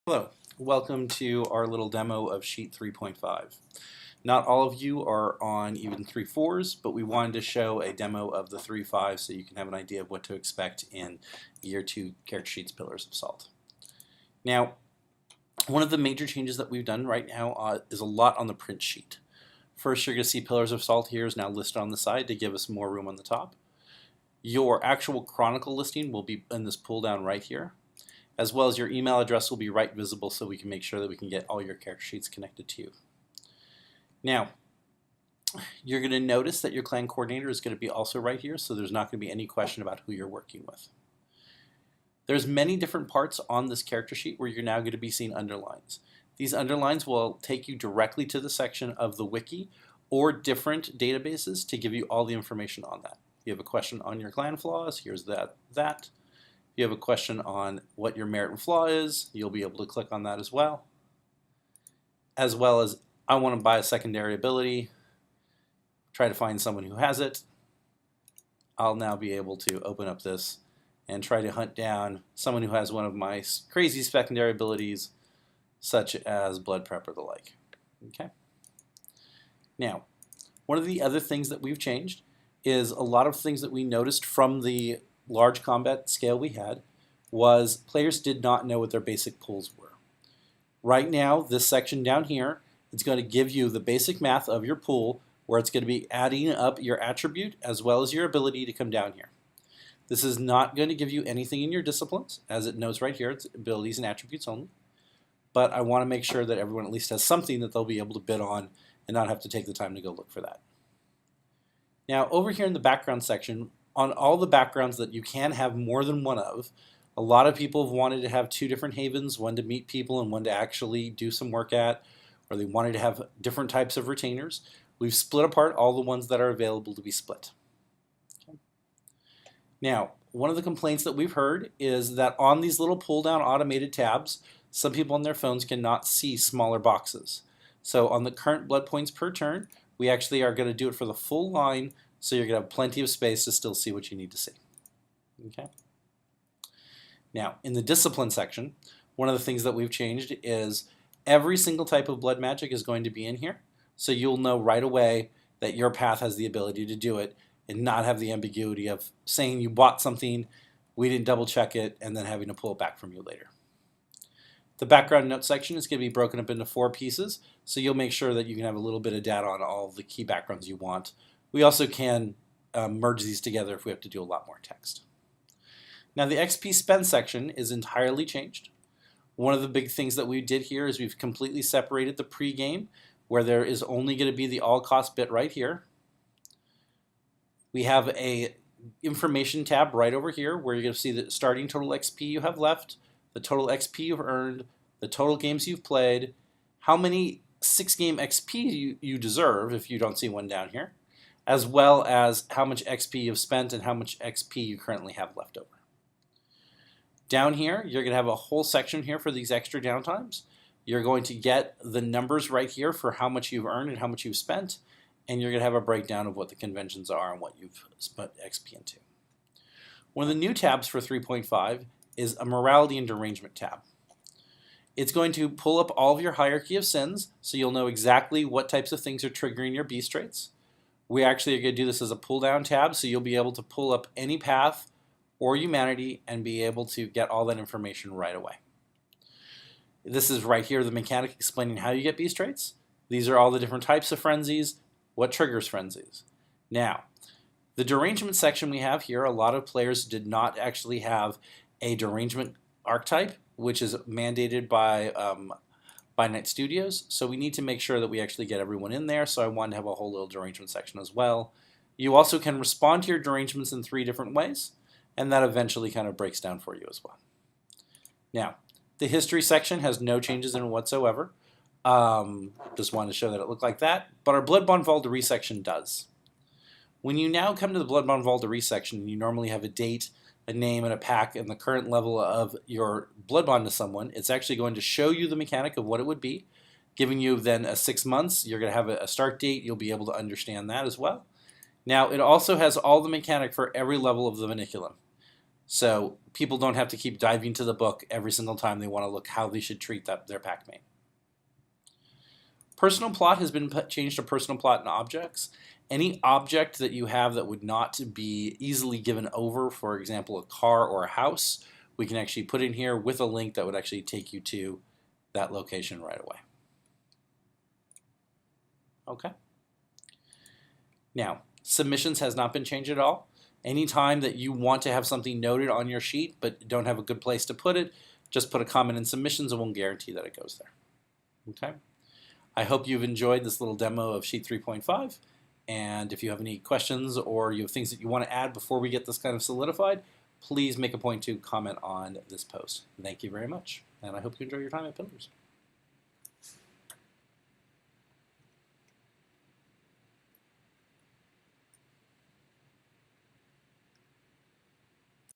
Hello, welcome to our little demo of sheet 3.5. Not all of you are on even 3.4s, but we wanted to show a demo of the 3.5 so you can have an idea of what to expect in Year 2 character sheets Pillars of Salt. Now, one of the major changes that we've done right now is a lot on the print sheet. First, you're going to see Pillars of Salt here is now listed on the side to give us more room on the top. Your actual Chronicle listing will be in this pull down right here, as well as your email address will be right visible so we can make sure that we can get all your character sheets connected to you. Now, you're going to notice that your clan coordinator is going to be also right here, so there's not going to be any question about who you're working with. There's many different parts on this character sheet where you're now going to be seeing underlines. These underlines will take you directly to the section of the wiki or different databases to give you all the information on that. If you have a question on your clan flaws, here's that. If you have a question on what your merit and flaw is, you'll be able to click on that as well. As well as, I want to buy a secondary ability, try to find someone who has it. I'll now be able to open up this and try to hunt down someone who has one of my crazy secondary abilities, such as Blood Prep or the like. Okay. Now, one of the other things that we've changed is a lot of things that we noticed from the large combat scale we had was players did not know what their basic pools were. Right now, this section down here, it's going to give you the basic math of your pool, where it's going to be adding up your attribute as well as your ability to come down here. This is not going to give you anything in your disciplines, as it knows right here, it's abilities and attributes only. But I want to make sure that everyone at least has something that they'll be able to bid on and not have to take the time to go look for that. Now, over here in the background section, on all the backgrounds that you can have more than one of, a lot of people have wanted to have two different havens, one to meet people and one to actually do some work at, or they wanted to have different types of retainers. We've split apart all the ones that are available to be split. Okay. Now, one of the complaints that we've heard is that on these little pull-down automated tabs, some people on their phones cannot see smaller boxes. So on the current blood points per turn, we actually are going to do it for the full line, so you're going to have plenty of space to still see what you need to see. Okay. Now, in the discipline section, one of the things that we've changed is every single type of blood magic is going to be in here, so you'll know right away that your path has the ability to do it and not have the ambiguity of saying you bought something, we didn't double check it, and then having to pull it back from you later. The background note section is going to be broken up into 4 pieces, so you'll make sure that you can have a little bit of data on all the key backgrounds you want. We also can merge these together if we have to do a lot more text. Now, the XP spend section is entirely changed. One of the big things that we did here is we've completely separated the pre-game, where there is only going to be the all-cost bit right here. We have a information tab right over here where you're going to see the starting total XP you have left, the total XP you've earned, the total games you've played, how many 6-game XP you deserve if you don't see one down here, as well as how much XP you've spent and how much XP you currently have left over. Down here, you're going to have a whole section here for these extra downtimes. You're going to get the numbers right here for how much you've earned and how much you've spent, and you're going to have a breakdown of what the conventions are and what you've spent XP into. One of the new tabs for 3.5 is a morality and derangement tab. It's going to pull up all of your hierarchy of sins, so you'll know exactly what types of things are triggering your beast traits. We actually are going to do this as a pull down tab, so you'll be able to pull up any path or humanity and be able to get all that information right away. This is right here the mechanic explaining how you get beast traits. These are all the different types of frenzies, what triggers frenzies. Now, the derangement section we have here, a lot of players did not actually have a derangement archetype, which is mandated by Night Studios, so we need to make sure that we actually get everyone in there, so I wanted to have a whole little derangement section as well. You also can respond to your derangements in 3 different ways, and that eventually kind of breaks down for you as well. Now, the history section has no changes in it whatsoever. Just wanted to show that it looked like that, but our Blood Bond Vault section does. When you now come to the Blood Bond Vault section, you normally have a date, a name, and a pack, and the current level of your blood bond to someone. It's actually going to show you the mechanic of what it would be, giving you then a 6 months. You're going to have a start date. You'll be able to understand that as well. Now, it also has all the mechanic for every level of the Maniculum. So people don't have to keep diving to the book every single time they want to look how they should treat their packmate. Personal plot has been changed to personal plot in objects. Any object that you have that would not be easily given over, for example, a car or a house, we can actually put in here with a link that would actually take you to that location right away. Okay. Now, submissions has not been changed at all. Anytime that you want to have something noted on your sheet but don't have a good place to put it, just put a comment in submissions and we'll guarantee that it goes there. Okay. I hope you've enjoyed this little demo of Sheet 3.5, and if you have any questions or you have things that you want to add before we get this kind of solidified, please make a point to comment on this post. Thank you very much, and I hope you enjoy your time at Pillars.